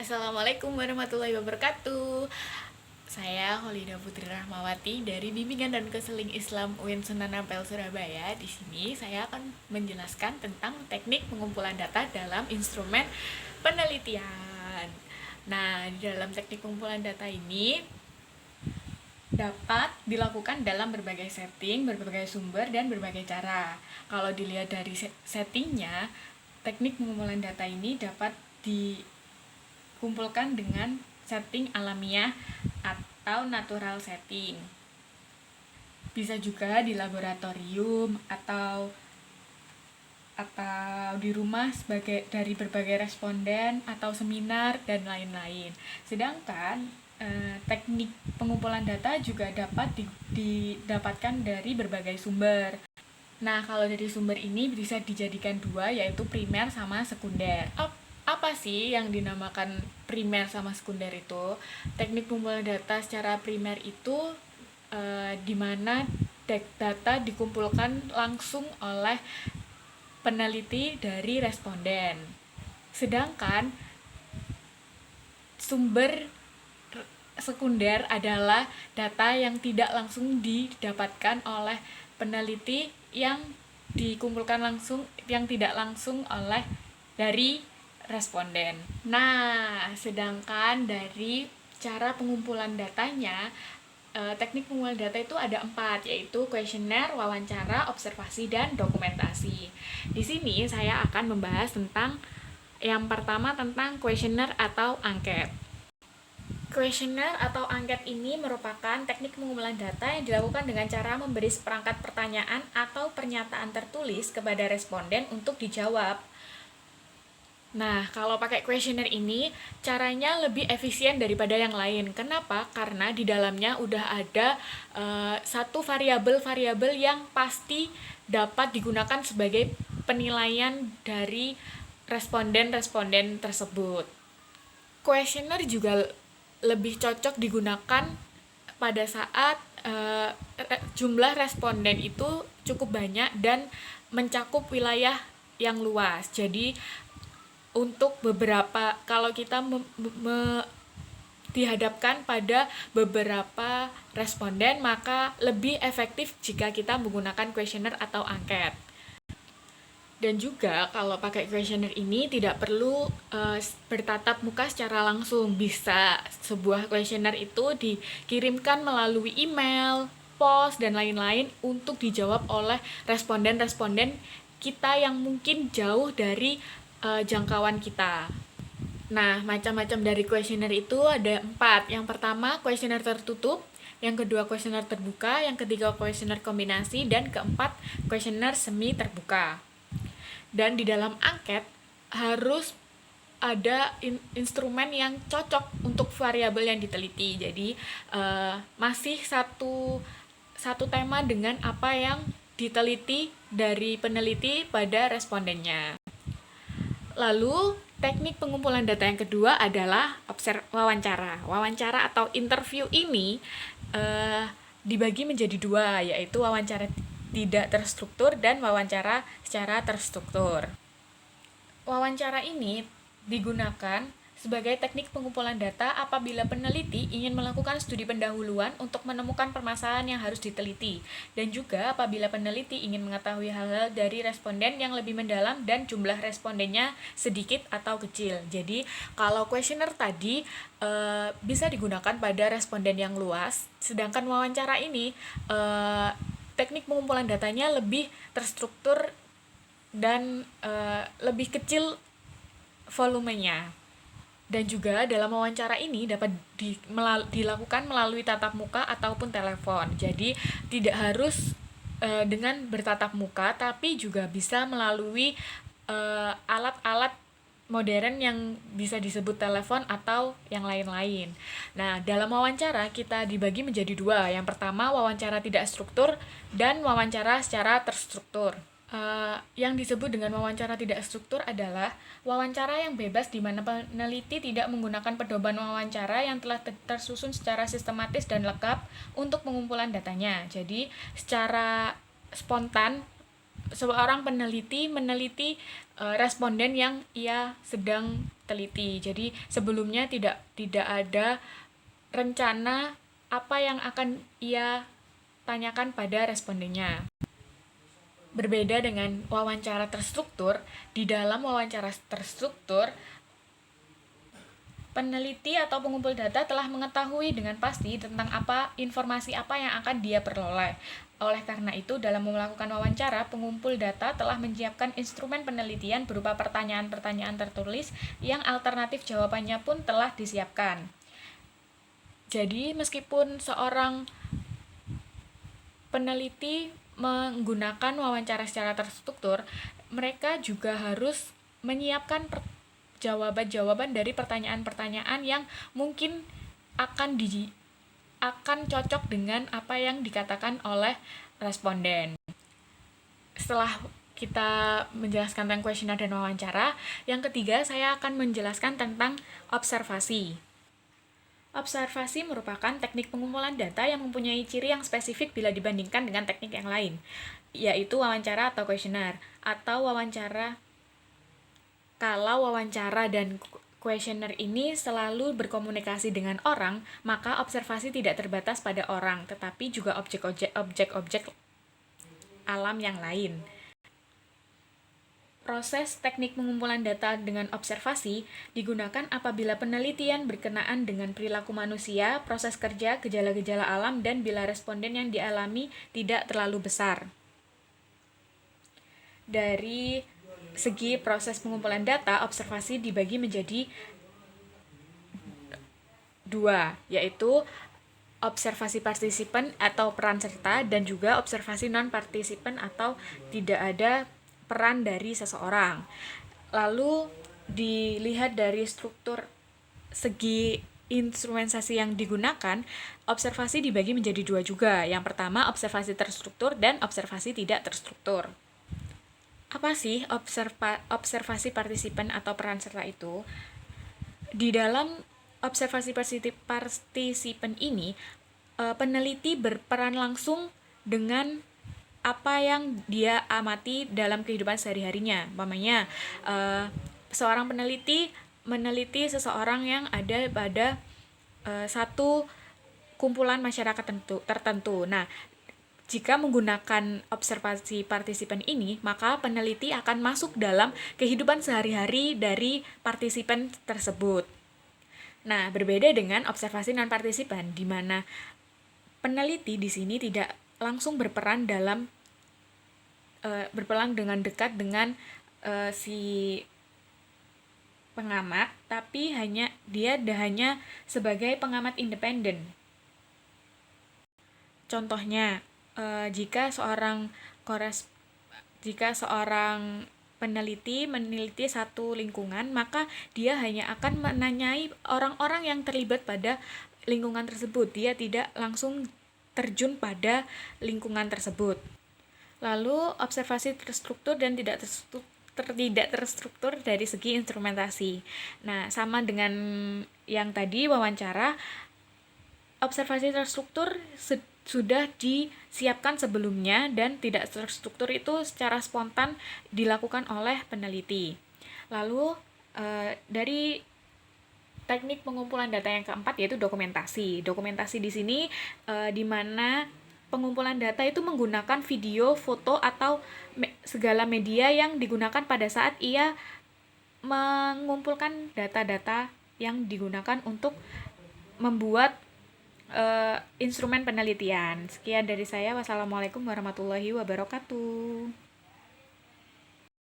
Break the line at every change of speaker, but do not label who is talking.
Assalamualaikum warahmatullahi wabarakatuh. Saya Holida Putri Rahmawati dari Bimbingan dan Konseling Islam UIN Sunan Ampel Surabaya. Di sini saya akan menjelaskan tentang teknik pengumpulan data dalam instrumen penelitian. Nah, di dalam teknik pengumpulan data ini dapat dilakukan dalam berbagai setting, berbagai sumber, dan berbagai cara. Kalau dilihat dari settingnya, teknik pengumpulan data ini dapat dikumpulkan dengan setting alamiah atau natural setting. Bisa juga di laboratorium atau di rumah dari berbagai responden atau seminar dan lain-lain. Sedangkan teknik pengumpulan data juga dapat didapatkan dari berbagai sumber. Nah, kalau dari sumber ini bisa dijadikan dua, yaitu primer sama sekunder. Apa sih yang dinamakan primer sama sekunder itu? Teknik pengumpulan data secara primer itu di mana data dikumpulkan langsung oleh peneliti dari responden. Sedangkan sumber sekunder adalah data yang tidak langsung didapatkan oleh peneliti yang dikumpulkan langsung, yang tidak langsung oleh dari responden. Nah, sedangkan dari cara pengumpulan datanya, teknik pengumpulan data itu ada 4, yaitu kuesioner, wawancara, observasi, dan dokumentasi. Di sini saya akan membahas tentang yang pertama tentang kuesioner atau angket. Kuesioner atau angket ini merupakan teknik pengumpulan data yang dilakukan dengan cara memberi seperangkat pertanyaan atau pernyataan tertulis kepada responden untuk dijawab. Nah, kalau pakai kuesioner ini, caranya lebih efisien daripada yang lain. Kenapa? Karena di dalamnya udah ada satu variabel-variabel yang pasti dapat digunakan sebagai penilaian dari responden-responden tersebut. Kuesioner juga lebih cocok digunakan pada saat jumlah responden itu cukup banyak dan mencakup wilayah yang luas. Jadi untuk beberapa, kalau kita dihadapkan pada beberapa responden, maka lebih efektif jika kita menggunakan kuesioner atau angket. Dan juga kalau pakai kuesioner ini tidak perlu bertatap muka secara langsung. Bisa sebuah kuesioner itu dikirimkan melalui email, pos, dan lain-lain untuk dijawab oleh responden-responden kita yang mungkin jauh dari jangkauan kita. Nah, macam-macam dari kuesioner itu ada 4. Yang pertama, kuesioner tertutup. Yang kedua, kuesioner terbuka. Yang ketiga, kuesioner kombinasi. Dan keempat, kuesioner semi terbuka. Dan di dalam angket harus ada instrumen yang cocok untuk variabel yang diteliti. Jadi masih satu tema dengan apa yang diteliti dari peneliti pada respondennya. Lalu, teknik pengumpulan data yang kedua adalah wawancara. Wawancara atau interview ini dibagi menjadi dua, yaitu wawancara tidak terstruktur dan wawancara secara terstruktur. Wawancara ini digunakan sebagai teknik pengumpulan data apabila peneliti ingin melakukan studi pendahuluan untuk menemukan permasalahan yang harus diteliti, dan juga apabila peneliti ingin mengetahui hal-hal dari responden yang lebih mendalam dan jumlah respondennya sedikit atau kecil. Jadi, kalau kuesioner tadi bisa digunakan pada responden yang luas, sedangkan wawancara ini teknik pengumpulan datanya lebih terstruktur dan lebih kecil volumenya. Dan juga dalam wawancara ini dapat dilakukan melalui tatap muka ataupun telepon. Jadi tidak harus dengan bertatap muka, tapi juga bisa melalui alat-alat modern yang bisa disebut telepon atau yang lain-lain. Nah, dalam wawancara kita dibagi menjadi dua. Yang pertama, wawancara tidak struktur dan wawancara secara terstruktur. Yang disebut dengan wawancara tidak struktur adalah wawancara yang bebas di mana peneliti tidak menggunakan pedoman wawancara yang telah tersusun secara sistematis dan lengkap untuk pengumpulan datanya. Jadi, secara spontan seorang peneliti meneliti responden yang ia sedang teliti. Jadi sebelumnya tidak ada rencana apa yang akan ia tanyakan pada respondennya. Berbeda dengan wawancara terstruktur, di dalam wawancara terstruktur peneliti atau pengumpul data telah mengetahui dengan pasti tentang informasi apa yang akan dia peroleh. Oleh karena itu, dalam melakukan wawancara, pengumpul data telah menyiapkan instrumen penelitian berupa pertanyaan-pertanyaan tertulis yang alternatif jawabannya pun telah disiapkan. Jadi, meskipun seorang peneliti menggunakan wawancara secara terstruktur, mereka juga harus menyiapkan jawaban-jawaban dari pertanyaan-pertanyaan yang mungkin akan cocok dengan apa yang dikatakan oleh responden. Setelah kita menjelaskan tentang kuesioner dan wawancara, yang ketiga saya akan menjelaskan tentang observasi. Observasi merupakan teknik pengumpulan data yang mempunyai ciri yang spesifik bila dibandingkan dengan teknik yang lain, yaitu wawancara atau kuesioner, atau wawancara. Kalau wawancara dan kuesioner ini selalu berkomunikasi dengan orang, maka observasi tidak terbatas pada orang, tetapi juga objek-objek alam yang lain. Proses teknik pengumpulan data dengan observasi digunakan apabila penelitian berkenaan dengan perilaku manusia, proses kerja, gejala-gejala alam, dan bila responden yang dialami tidak terlalu besar. Dari segi proses pengumpulan data, observasi dibagi menjadi dua, yaitu observasi partisipan atau peran serta dan juga observasi non-partisipan atau tidak ada peran dari seseorang. Lalu dilihat dari struktur segi instrumentasi yang digunakan, observasi dibagi menjadi dua juga. Yang pertama, observasi terstruktur dan observasi tidak terstruktur. Apa sih observasi partisipan atau peran serta itu? Di dalam observasi partisipan ini, peneliti berperan langsung dengan apa yang dia amati dalam kehidupan sehari-harinya. Umpamanya, seorang peneliti meneliti seseorang yang ada pada satu kumpulan masyarakat tertentu. Nah, jika menggunakan observasi partisipan ini, maka peneliti akan masuk dalam kehidupan sehari-hari dari partisipan tersebut. Nah, berbeda dengan observasi non-partisipan, di mana peneliti di sini tidak langsung berperan dalam berperan dengan dekat dengan si pengamat, tapi dia hanya sebagai pengamat independen. Contohnya, jika seorang peneliti meneliti satu lingkungan, maka dia hanya akan menanyai orang-orang yang terlibat pada lingkungan tersebut. Dia tidak langsung terjun pada lingkungan tersebut. Lalu, observasi terstruktur dan tidak terstruktur dari segi instrumentasi. Nah, sama dengan yang tadi wawancara, observasi terstruktur sudah disiapkan sebelumnya dan tidak terstruktur itu secara spontan dilakukan oleh peneliti. Lalu dari teknik pengumpulan data yang keempat yaitu dokumentasi. Dokumentasi di sini di mana pengumpulan data itu menggunakan video, foto atau segala media yang digunakan pada saat ia mengumpulkan data-data yang digunakan untuk membuat instrumen penelitian. Sekian dari saya. Wassalamualaikum warahmatullahi wabarakatuh.